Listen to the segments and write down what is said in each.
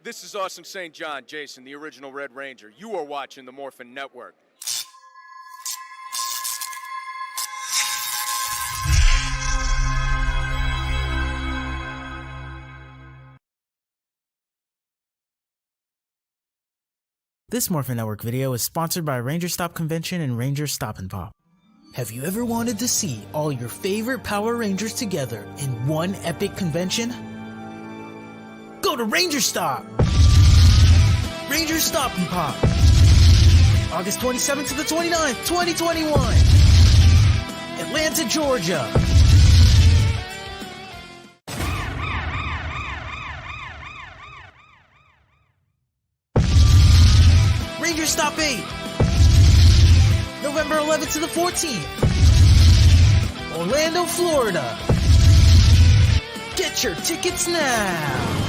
This is Awesome St. John, Jason, the original Red Ranger. You are watching the Morphin Network. This Morphin Network video is sponsored by Ranger Stop Convention and Ranger Stop and Pop. Have you ever wanted to see all your favorite Power Rangers together in one epic convention? Go to Ranger Stop! Ranger Stop and Pop! August 27th to the 29th, 2021! Atlanta, Georgia! Ranger Stop 8! November 11th to the 14th! Orlando, Florida! Get your tickets now!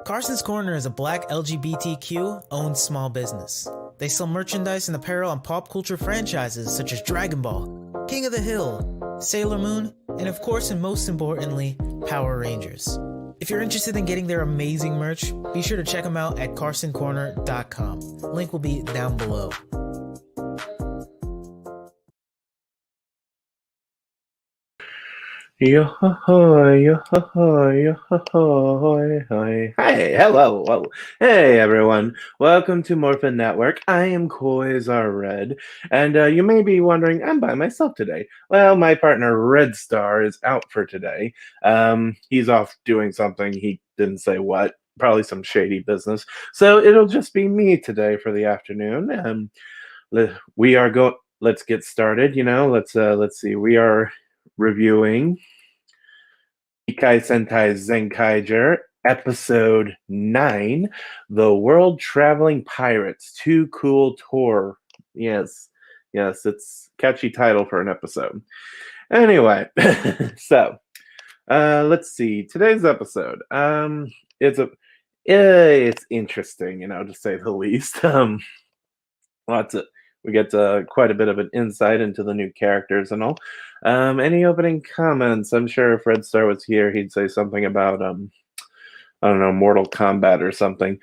Carson's Corner is a black LGBTQ owned small business. They sell merchandise and apparel on pop culture franchises such as Dragon Ball, King of the Hill, Sailor Moon, and of course and most importantly, Power Rangers. If you're interested in getting their amazing merch, be sure to check them out at carsoncorner.com. Link will be down below. Hey, hello. Hey, everyone. Welcome to Morphin Network. I am Quasar Red, and you may be wondering, I'm by myself today. Well, my partner Red Star is out for today. He's off doing something. He didn't say what. Probably some shady business. So it'll just be me today for the afternoon. Let's get started. Let's see. We are reviewing Kikai Sentai Zenkaiger, Episode 9, The World Traveling Pirates, Too Cool Tour. Yes, it's a catchy title for an episode. Anyway, so, let's see. Today's episode, it's interesting, to say the least. We get quite a bit of an insight into the new characters and all. Any opening comments? I'm sure if Red Star was here, he'd say something about, I don't know, Mortal Kombat or something.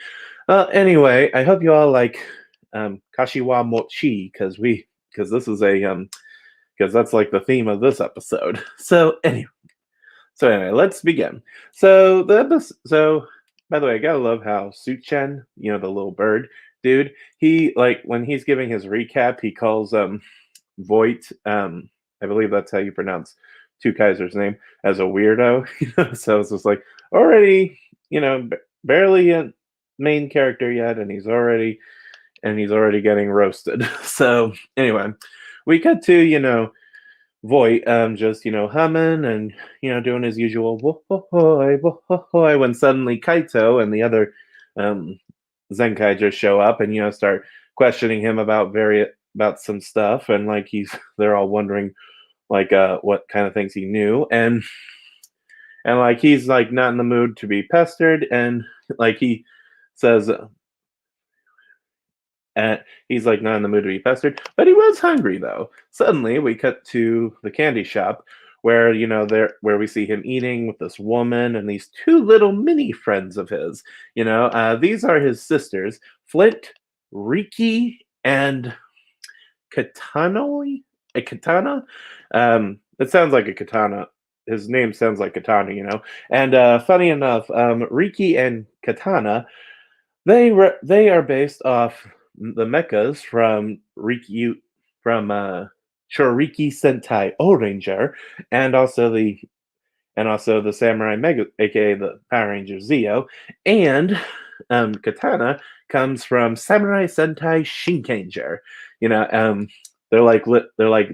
Anyway, I hope you all like Kashiwa Mochi, because this is because that's like the theme of this episode. So anyway, let's begin. So by the way, I gotta love how Suchen, the little bird dude, he, like, when he's giving his recap, he calls Voight, I believe that's how you pronounce Two Kaiser's name, as a weirdo. So it's just like, already, barely a main character yet, and he's already getting roasted. So anyway, we cut to Voight just humming and doing his usual boy, when suddenly Kaito and the other Zenkaiger show up and start questioning him about some stuff, and like they're all wondering like what kind of things he knew, and like he's like not in the mood to be pestered, and like he says he's like not in the mood to be pestered, but he was hungry though. Suddenly we cut to the candy shop where where we see him eating with this woman and these two little mini friends of his. These are his sisters, Flint, Riki, and Katana. It sounds like a katana. His name sounds like Katana, And funny enough, Riki and Katana, they are based off the mechas from Choriki Sentai Zenkaiger, and also the Samurai Mega, aka the Power Ranger Zeo, and Katana comes from Samurai Sentai Zenkaiger. They're like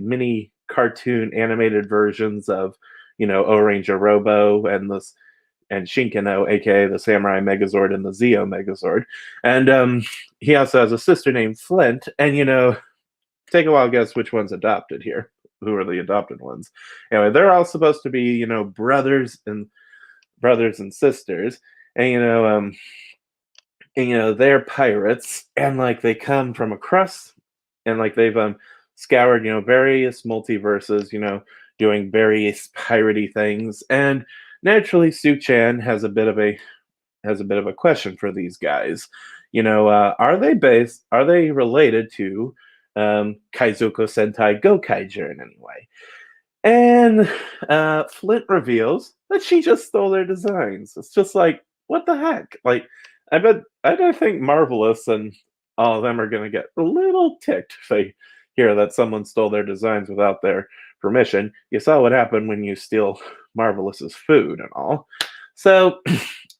mini cartoon animated versions of O-Ranger Robo and Shinkano, aka the Samurai Megazord and the Zeo Megazord. And he also has a sister named Flint, and take a wild guess which one's adopted here. Who are the adopted ones? Anyway, they're all supposed to be, brothers and sisters, and they're pirates, and like they come from across, and like they've scoured, various multiverses, doing various piratey things. And naturally, Su-chan has a bit of a question for these guys. Are they related to Kaizoku Sentai Gokaiger in any way? And Flint reveals that she just stole their designs. It's just like, what the heck? Like, I think Marvelous and all of them are going to get a little ticked if they hear that someone stole their designs without their permission. You saw what happened when you steal Marvelous's food and all. So,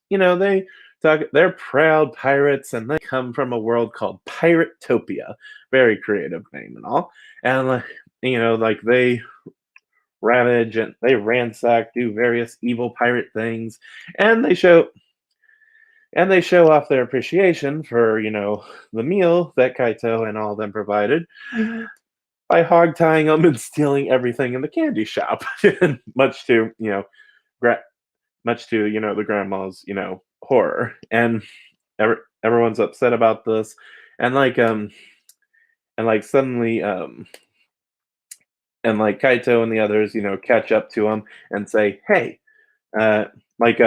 they talk. They're proud pirates, and they come from a world called Piratopia. Very creative name and all. And like they ravage and they ransack, do various evil pirate things, and they show off their appreciation for the meal that Kaito and all of them provided by hog tying them and stealing everything in the candy shop, much to gra- much to the grandma's horror. And everyone's upset about this, and suddenly and like Kaito and the others catch up to him and say, hey, uh like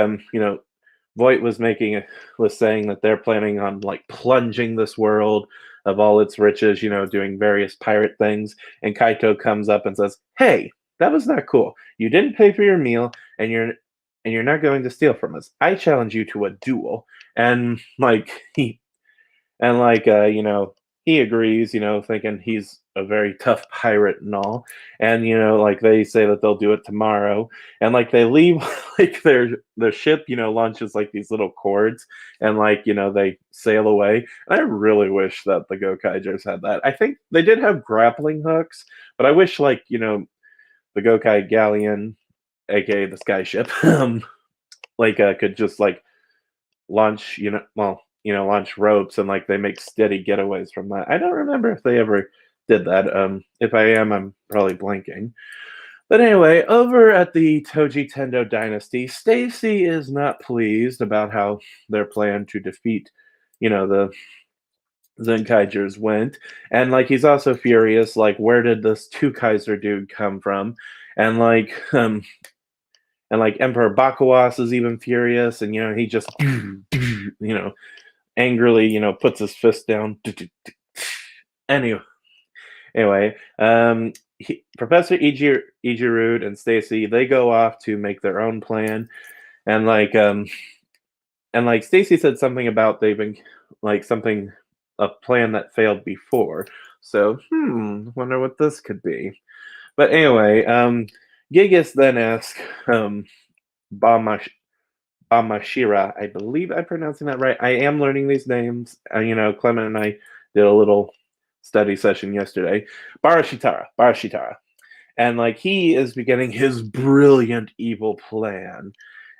Voight was saying that they're planning on like plunging this world of all its riches, doing various pirate things. And Kaito comes up and says, hey, that was not cool. You didn't pay for your meal, and you're not going to steal from us. I challenge you to a duel. And he agrees, thinking he's a very tough pirate and all. And like they say that they'll do it tomorrow. And like they leave like their ship, launches like these little cords, and they sail away. And I really wish that the Gokaigers had that. I think they did have grappling hooks, but I wish the Gokai galleon, aka the sky ship, could just launch, launch ropes, and like they make steady getaways from that. I don't remember if they ever did that. If I am, I'm probably blanking. But anyway, over at the Toji Tendo dynasty, Stacy is not pleased about how their plan to defeat, the Zenkaigers went. And he's also furious, where did this two Kaiser dude come from? And Emperor Bakuas is even furious, and he just angrily puts his fist down. Anyway, Professor Ijirood and Stacy, they go off to make their own plan. And Stacy said something about they've been a plan that failed before. So wonder what this could be. But anyway, Gigas then asks Bamashira, I believe I'm pronouncing that right. I am learning these names. Clement and I did a little study session yesterday. Barashitara. And he is beginning his brilliant evil plan.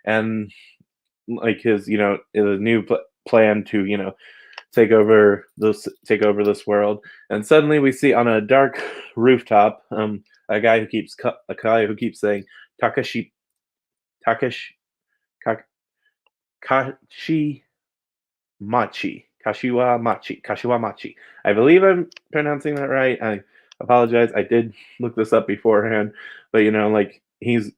And his, his new plan to, take over this world. And suddenly we see on a dark rooftop, a guy who keeps saying Takashi Kashiwa Machi. I believe I'm pronouncing that right. I apologize. I did look this up beforehand, but he's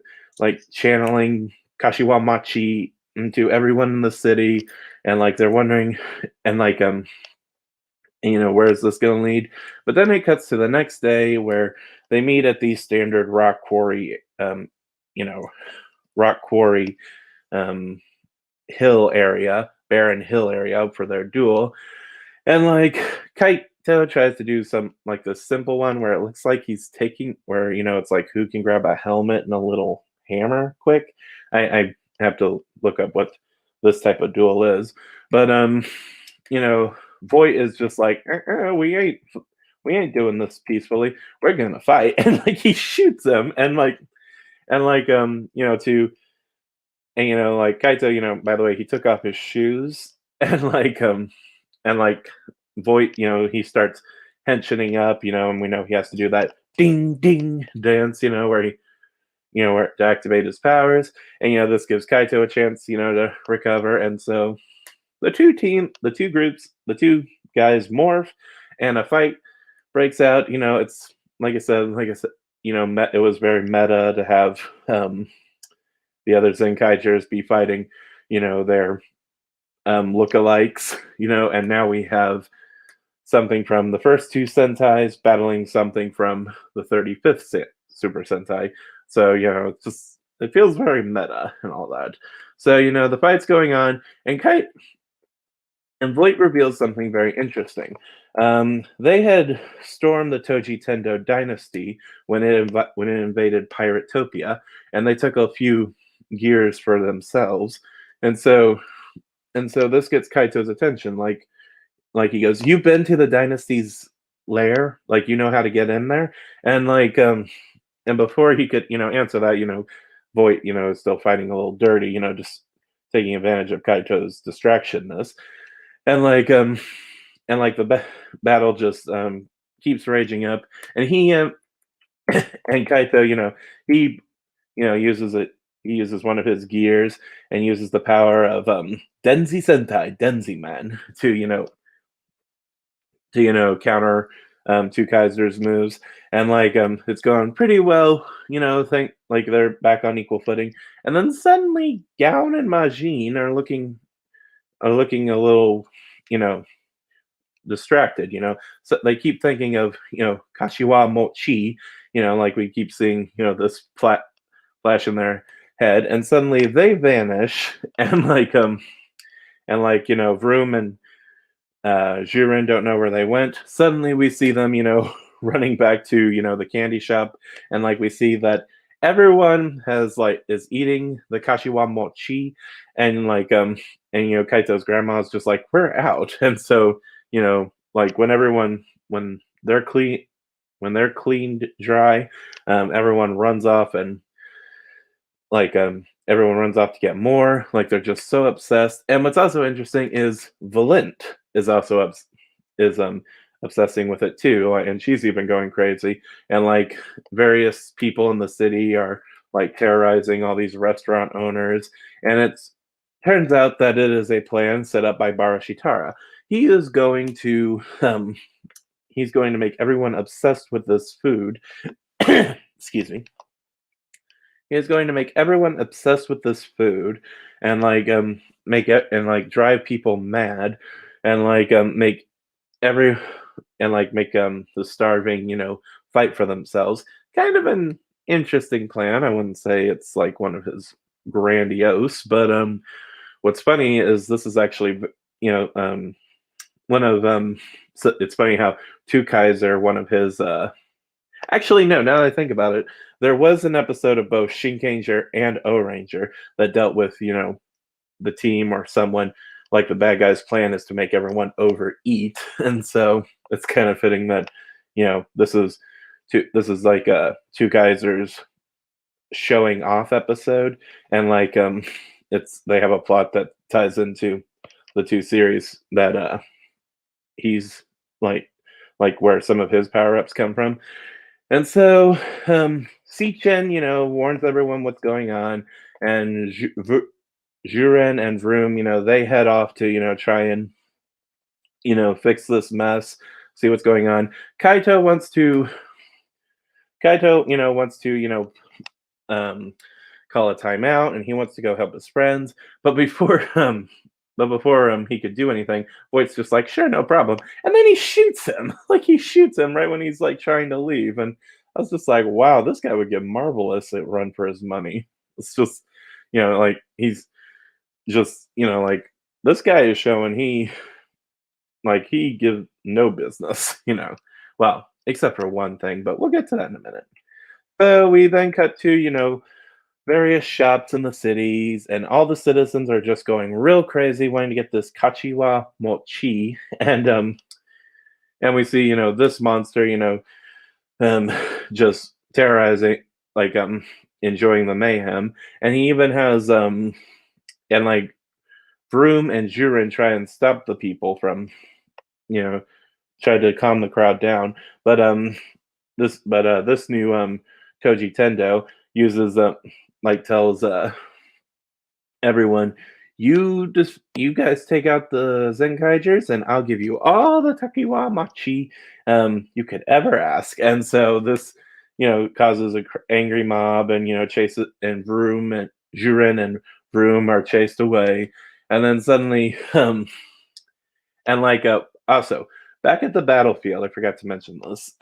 channeling Kashiwa Machi into everyone in the city, and they're wondering, and where is this going to lead? But then it cuts to the next day where they meet at the standard rock quarry, hill area, barren hill area for their duel. And Kaito tries to do some the simple one where it looks like he's taking where it's who can grab a helmet and a little hammer quick. I have to look up what this type of duel is, but Voight is just we ain't doing this peacefully. We're gonna fight. And he shoots them, and Kaito, by the way, he took off his shoes, and Voight, he starts henching up, and we know he has to do that ding ding dance, where he where to activate his powers. And this gives Kaito a chance, to recover. And so the two groups, the two guys morph, and a fight breaks out. like I said, it was very meta to have the other Zenkaigers be fighting, their lookalikes, and now we have something from the first two Sentais battling something from the 35th Super Sentai. So, it feels very meta and all that. So, the fight's going on, and Voight reveals something very interesting. They had stormed the Toji Tendo dynasty when it invaded Piratopia, and they took a few gears for themselves. And so this gets Kaito's attention. Like he goes, "You've been to the dynasty's lair, like you know how to get in there." And and before he could answer that, Voight is still fighting a little dirty, just taking advantage of Kaito's distractionness, and the battle just keeps raging up, and he and Kaito, he uses it. He uses one of his gears and uses the power of Denzi Sentai, Denzi Man, to counter two Kaiser's moves, and it's going pretty well. Think like they're back on equal footing, and then suddenly Gown and Majin are looking a little, you know, distracted. So they keep thinking of Kashiwa Mochi. Like we keep seeing this flash in their head, and suddenly they vanish, and Vroom and Jiren don't know where they went. Suddenly we see them, running back to, the candy shop, and we see that everyone is eating the kashiwa mochi, and Kaito's grandma's just like, we're out. And so, when they're cleaned dry, everyone runs off, and everyone runs off to get more. They're just so obsessed. And what's also interesting is Valent is also obsessing with it too, and she's even going crazy. And various people in the city are terrorizing all these restaurant owners, and it turns out that it is a plan set up by Barashitara. He is going to he's going to make everyone obsessed with this food. Excuse me. He is going to make everyone obsessed with this food, and make it, and drive people mad, and make every and make the starving fight for themselves. Kind of an interesting plan. I wouldn't say it's one of his grandiose, but what's funny is this is actually one of so it's funny how Two Kaiser, one of his actually, no, now that I think about it, there was an episode of both Shinkanger and O-Ranger that dealt with, the team or someone. The bad guy's plan is to make everyone overeat. And so it's kind of fitting that, this is Two Geysers showing off episode. And they have a plot that ties into the two series that he's where some of his power-ups come from. And so, Si-Chen, warns everyone what's going on, and Juren and Vroom, they head off to, try and, fix this mess, see what's going on. Kaito, wants to, call a timeout, and he wants to go help his friends. But before he could do anything, Voight's just like, sure, no problem. And then he shoots him. He shoots him right when he's trying to leave. And I was just like, wow, this guy would get marvelous at Run for His Money. It's just, he's just, this guy is showing he gives no business, Well, except for one thing, but we'll get to that in a minute. So we then cut to, various shops in the cities, and all the citizens are just going real crazy wanting to get this kachiwa mochi. And we see this monster just terrorizing, enjoying the mayhem. And he even has and Vroom and Jurin try and stop the people from try to calm the crowd down. But this new Toji Tendo uses tells everyone, you guys take out the Zenkaigers, and I'll give you all the Takiwa Machi you could ever ask. And so this, causes a angry mob, and chases, and Vroom and Jurin and Vroom are chased away, and then suddenly, and also back at the battlefield, I forgot to mention this.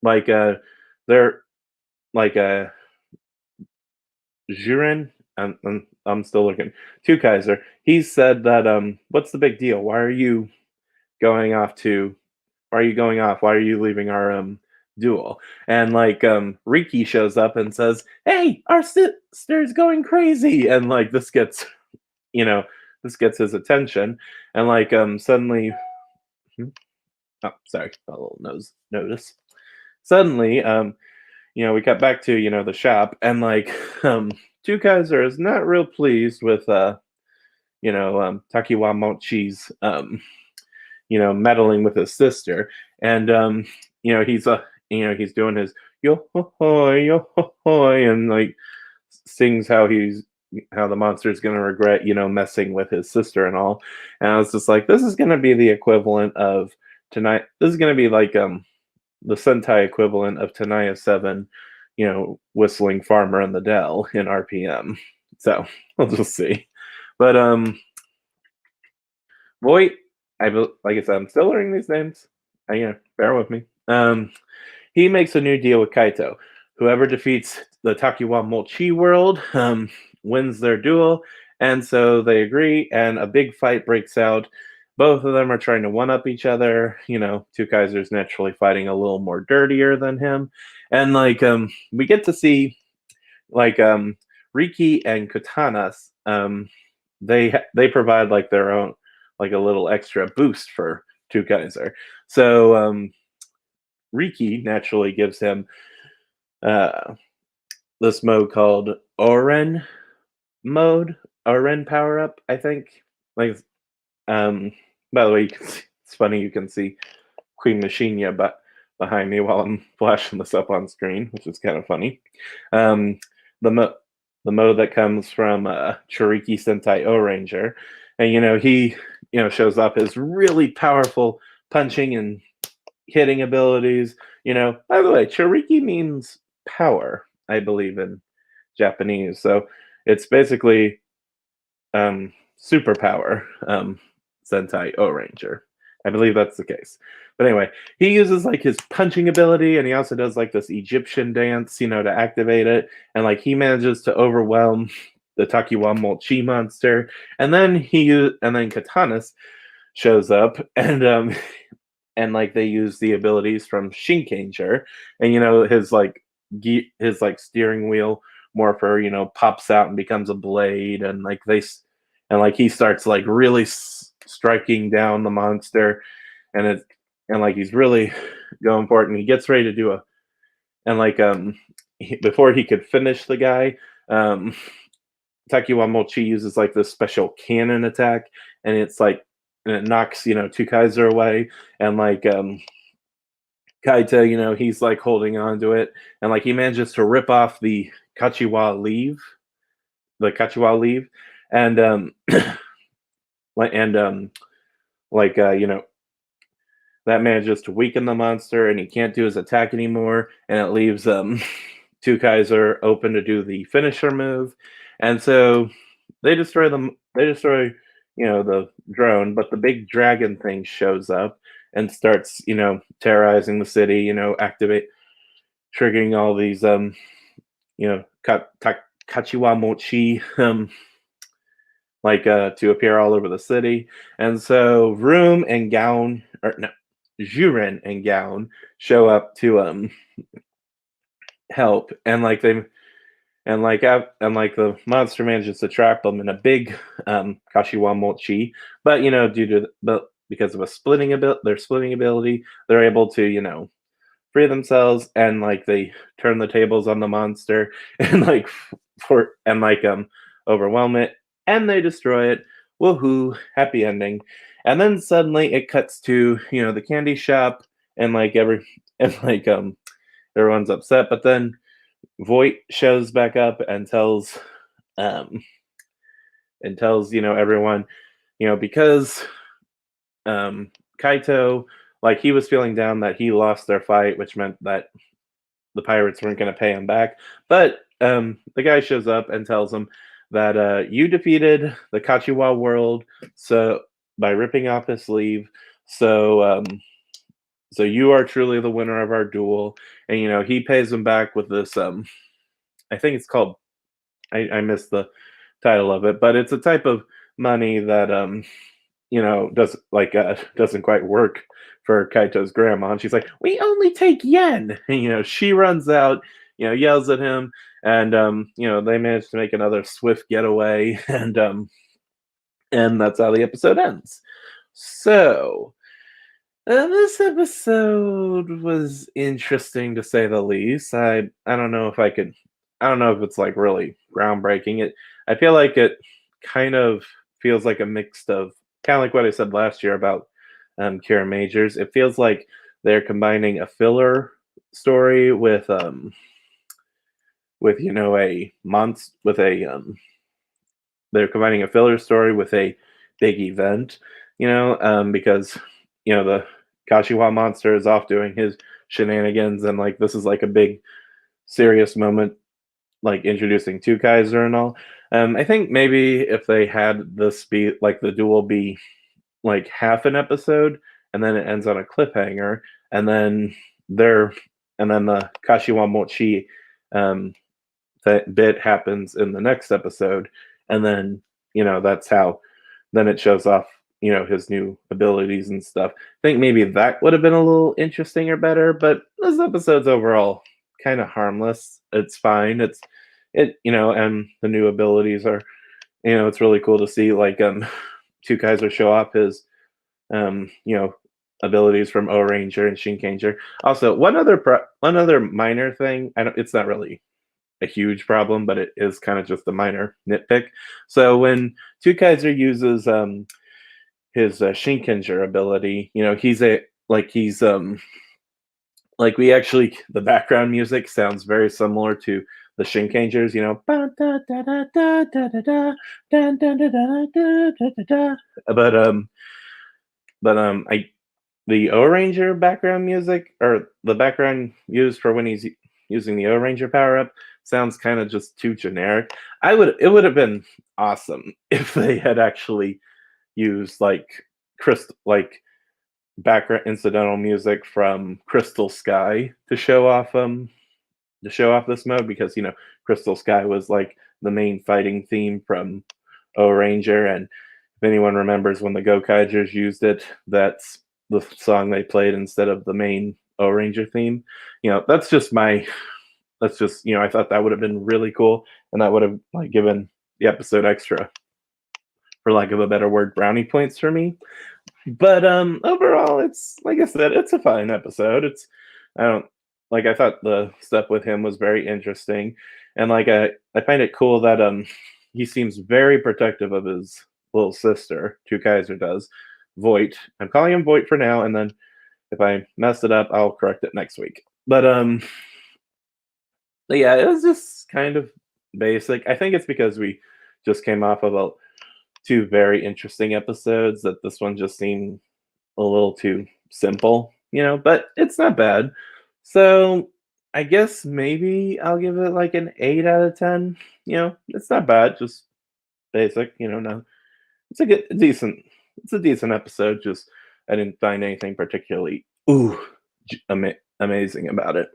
Like they're like Jurin, I'm still looking. Two Kaiser. He said that what's the big deal? Why are you going off to? Why are you going off? Why are you leaving our duel? And Riki shows up and says, "Hey, our sister's going crazy," and you know this gets his attention, and suddenly, oh sorry, a little notice. Suddenly, we got back to the shop, and Two Kaiser is not real pleased with Takiwa Mochi's meddling with his sister, and he's doing his yo ho hoy, and sings how the monster's gonna regret messing with his sister and all. And I was just like, this is gonna be the equivalent of tonight. This is gonna be the Sentai equivalent of Tanaya 7, whistling Farmer in the Dell in RPM. So we'll just see. But Voight, like I said, I'm still learning these names. Bear with me. He makes a new deal with Kaito. Whoever defeats the Takiwa Mochi world wins their duel, and so they agree, and a big fight breaks out. Both of them are trying to one-up each other. Two Kaisers naturally fighting a little more dirtier than him, and we get to see Riki and Katanas. They provide their own a little extra boost for Two Kaiser. So Riki naturally gives him this mode called Oren mode, Oren power up, I think. By the way, it's funny, you can see Queen Machinia behind me while I'm flashing this up on screen, which is kind of funny. The mode that comes from Kikai Sentai Ranger, and he shows off his really powerful punching and hitting abilities. By the way, Chiriki means power, I believe, in Japanese. So it's basically superpower Sentai Ranger. I believe that's the case. But anyway, he uses his punching ability, and he also does this Egyptian dance, to activate it. And he manages to overwhelm the Takiwa Mochi monster. And then Katanas shows up, and they use the abilities from Shinkanger, and his steering wheel morpher pops out and becomes a blade, and he starts really striking down the monster, and he's really going for it, and he gets ready to do before he could finish the guy, Takiwa Mochi uses this special cannon attack, and and it knocks Two Kaiser away, and Kaita, he's holding on to it, and he manages to rip off the Kachiwa leaf, and that manages to weaken the monster, and he can't do his attack anymore, and it leaves Two Kaiser open to do the finisher move, and so they destroy the drone, but the big dragon thing shows up and starts terrorizing the city, triggering all these Kachiwa Mochi to appear all over the city. And so Vroom and Jurin and Gown show up to help, and the monster manages to trap them in a big Kashiwa Mochi, but because of their splitting ability, they're able to free themselves, and they turn the tables on the monster, and overwhelm it, and they destroy it. Woohoo! Happy ending. And then suddenly it cuts to the candy shop, and everyone's upset, but then Voight shows back up and tells and tells everyone, because Kaito, like, he was feeling down that he lost their fight, which meant that the pirates weren't going to pay him back. But the guy shows up and tells him that you defeated the Kachiwa world, so by ripping off his sleeve. So you are truly the winner of our duel. And he pays him back with this. I think it's called. I missed the title of it, but it's a type of money that doesn't quite work for Kaito's grandma. And she's like, "We only take yen." And, she runs out, yells at him, and they manage to make another swift getaway, and that's how the episode ends. So this episode was interesting to say the least. I don't know if I could. I don't know if it's like really groundbreaking. I feel like it kind of feels like a mix of kind of like what I said last year about Kira Majors. It feels like they're combining a filler story with a month with a they're combining a filler story with a big event, because the Kashiwa monster is off doing his shenanigans, and like this is like a big serious moment, like introducing two Kaiser and all. I think maybe if they had this be like the duel be like half an episode, and then it ends on a cliffhanger, and then they're and then the Kashiwa Mochi that bit happens in the next episode, and then that's how then it shows off his new abilities and stuff. I think maybe that would have been a little interesting or better, but this episode's overall kind of harmless. It's fine. And the new abilities are, it's really cool to see like two Kaiser show off his abilities from O Ranger and Shinkanger. Also, one other minor thing. It's not really a huge problem, but it is kind of just a minor nitpick. So when two Kaiser uses his Shinkanger ability, we actually, the background music sounds very similar to the Shinkangers, but the O Ranger background music, or the background used for when he's using the O Ranger power up, sounds kind of just too generic. It would have been awesome if they had actually used like background incidental music from Crystal Sky to show off this mode, because Crystal Sky was like the main fighting theme from O Ranger, and if anyone remembers when the Gokaigers used it, that's the song they played instead of the main O Ranger theme. That's just I thought that would have been really cool, and that would have like given the episode extra, for lack of a better word, brownie points for me. But overall, it's like I said, it's a fine episode. I thought the stuff with him was very interesting, and like I find it cool that he seems very protective of his little sister. Two Kaiser does. Voight. I'm calling him Voight for now, and then if I mess it up, I'll correct it next week. But yeah, it was just kind of basic. I think it's because we just came off of two very interesting episodes that this one just seemed a little too simple, but it's not bad. So I guess maybe I'll give it like an 8 out of 10. It's not bad, just basic, no. It's a decent episode, just I didn't find anything particularly amazing about it.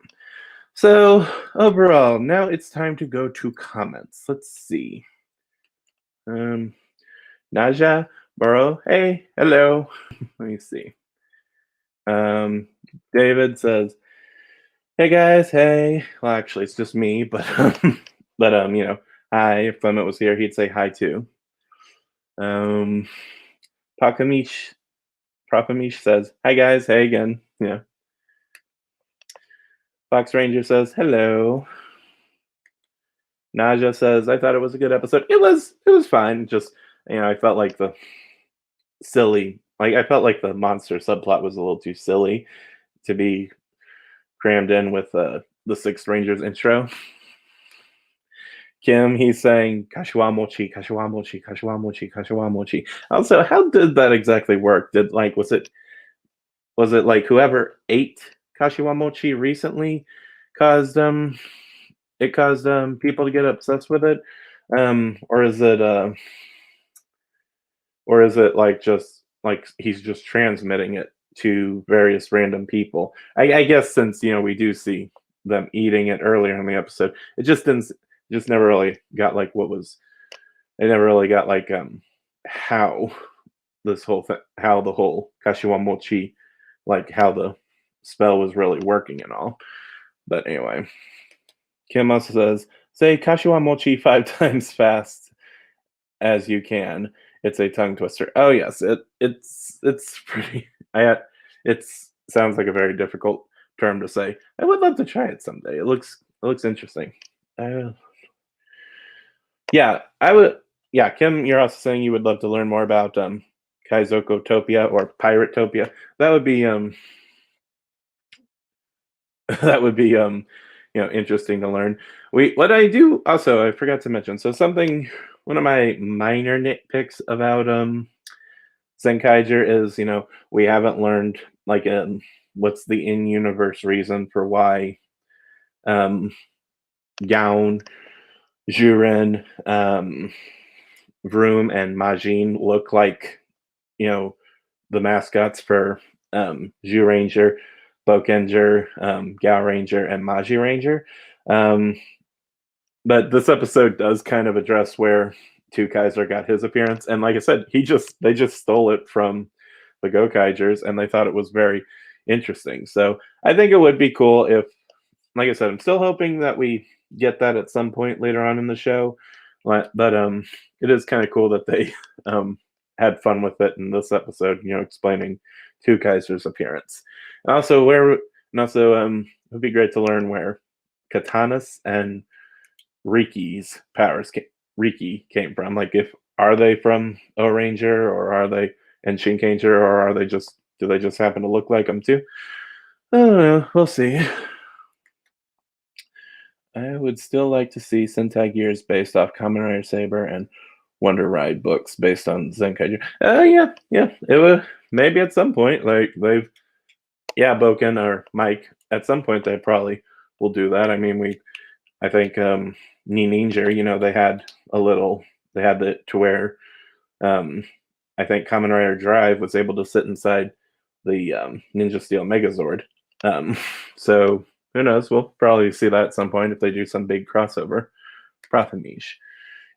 So overall, now it's time to go to comments. Let's see. Naja, Burrow, hey, hello. Let me see. David says, "Hey guys, hey." Well, actually, it's just me, but hi. If Clement was here, he'd say hi too. Prakamish says, "Hi guys, hey again." Fox Ranger says, "Hello." Naja says, "I thought it was a good episode. It was fine. Just I felt like the monster subplot was a little too silly to be crammed in with the Sixth Ranger's intro. Kim, he's saying Kashiwamochi, Kashiwamochi, Kashiwamochi, Kashiwamochi. Also, how did that exactly work? Did like was it like whoever ate Kashiwamochi recently caused it caused people to get obsessed with it? Or is it like just like he's just transmitting it to various random people? I guess since we do see them eating it earlier in the episode, it just never really got like what was it never really got like how this whole thing, how the whole Kashiwamochi, like how the spell was really working and all. But anyway, Kim also says, say Kashiwamochi 5 times fast as you can. It's a tongue twister. Oh yes, it's pretty. It sounds like a very difficult term to say. I would love to try it someday. It looks interesting. Yeah, I would. Yeah, Kim, you're also saying you would love to learn more about Kaizokotopia or Piratopia. That would be that would be interesting to learn. What I do also I forgot to mention. So something one of my minor nitpicks about Zenkaiger is we haven't learned like what's the in-universe reason for why um Gown, Juren, Vroom, and Majin look like the mascots for Zhu Ranger, Bokenger, Gao Ranger, and Maji Ranger. Um, but this episode does kind of address where Two Kaiser got his appearance, and like I said, they just stole it from the Gokaigers, and they thought it was very interesting. So I think it would be cool if, like I said, I'm still hoping that we get that at some point later on in the show. But it is kind of cool that they had fun with it in this episode. Explaining Two Kaiser's appearance. And also, it would be great to learn where Katana's and Riki came from. Like, if are they from O Ranger, or are they and Shinkanger, or are they just do they just happen to look like them too? I don't know. We'll see. I would still like to see Sentai Gears based off Kamen Rider Saber and Wonder Ride books based on Zenkaiger. Yeah. It would maybe at some point. Like Boken or Mike. At some point, they probably will do that. I mean, I think Ninja, they had it to where I think Kamen Rider Drive was able to sit inside the Ninja Steel Megazord. So who knows? We'll probably see that at some point if they do some big crossover. Prothamish.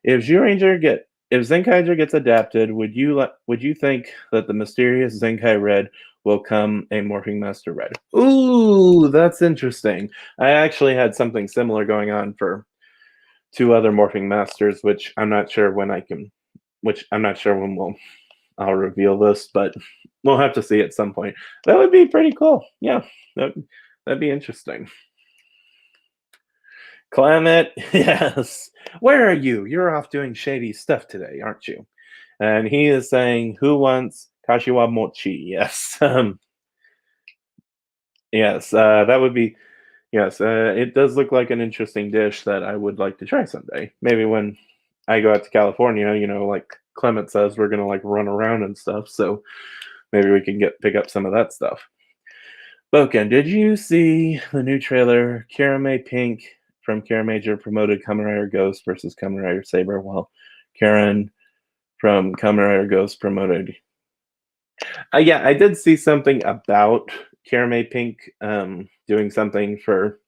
If Zenkaiger gets adapted, would you think that the mysterious Zenkai Red will come a Morphing Master Red? Ooh, that's interesting. I actually had something similar going on for two other Morphing Masters, which I'm not sure when I'll reveal this, but we'll have to see at some point. That would be pretty cool. Yeah, that'd be interesting. Clement, yes. Where are you? You're off doing shady stuff today, aren't you? And he is saying, who wants Kashiwa Mochi? Yes. Yes, that would be, yes, it does look like an interesting dish that I would like to try someday. Maybe when I go out to California, like Clement says, we're going to like run around and stuff. So maybe we can pick up some of that stuff. Boken, did you see the new trailer? Kirame Pink from Karen Major promoted Kamen Rider Ghost versus Kamen Rider Saber, while Karen from Kamen Rider Ghost promoted. Yeah, I did see something about Kirame Pink doing something with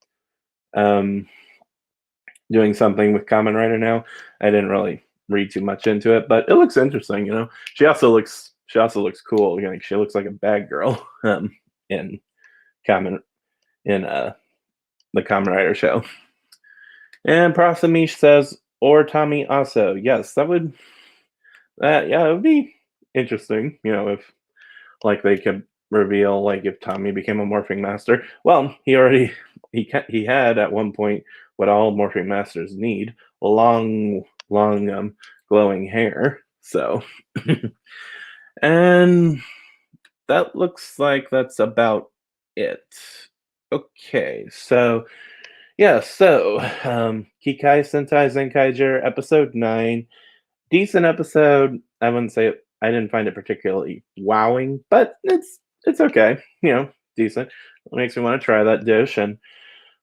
Kamen Rider now. I didn't really read too much into it, but it looks interesting. She also looks cool. She looks like a bad girl in the Kamen Rider show. And Prasamish says, or Tommy also. Yes, it would be interesting, if like they could reveal like if Tommy became a morphing master. Well, he had at one point what all morphing masters need: long glowing hair. So and that looks like that's about it. Okay, so Yeah, so Kikai Sentai Zenkaiger episode 9. Decent episode. I wouldn't say I didn't find it particularly wowing, but it's okay. Decent. It makes me want to try that dish, and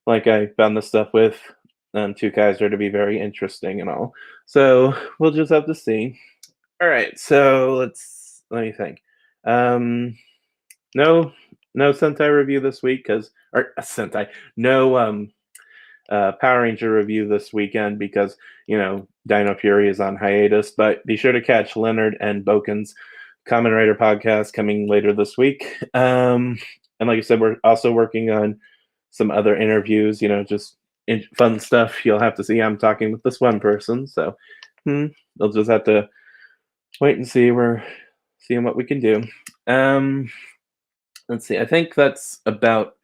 like I found the stuff with two Kaiser to be very interesting and all. So we'll just have to see. All right, so let me think. Um, no, no Sentai review this week because or Sentai, no Power Ranger review this weekend because Dino Fury is on hiatus. But be sure to catch Leonard and Boken's Kamen Rider podcast coming later this week. And like I said, we're also working on some other interviews. Just fun stuff. You'll have to see. I'm talking with this one person, so they'll just have to wait and see. We're seeing what we can do. Let's see. I think that's about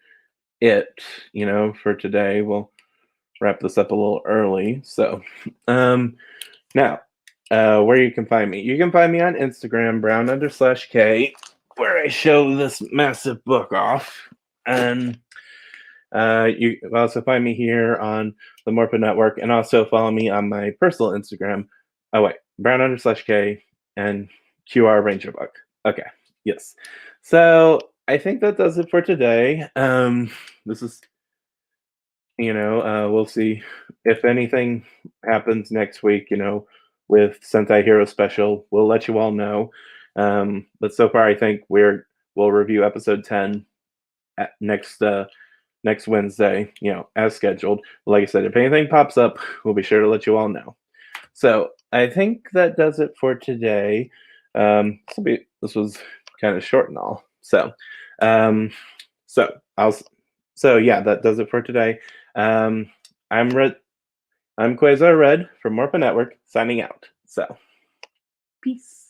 it. For today. We'll wrap this up a little early. So, now, where you can find me. You can find me on Instagram, brown_K, where I show this massive book off. And you can also find me here on the Morpho Network, and also follow me on my personal Instagram. Oh, wait, brown_K and QR Ranger Book. Okay, yes. So, I think that does it for today. This is we'll see if anything happens next week, with Sentai Hero Special. We'll let you all know. But so far, I think we'll review episode 10 at next Wednesday, as scheduled. Like I said, if anything pops up, we'll be sure to let you all know. So I think that does it for today. This was kind of short and all. So yeah, that does it for today. I'm Quasar Red from Morpho Network, signing out. So, peace.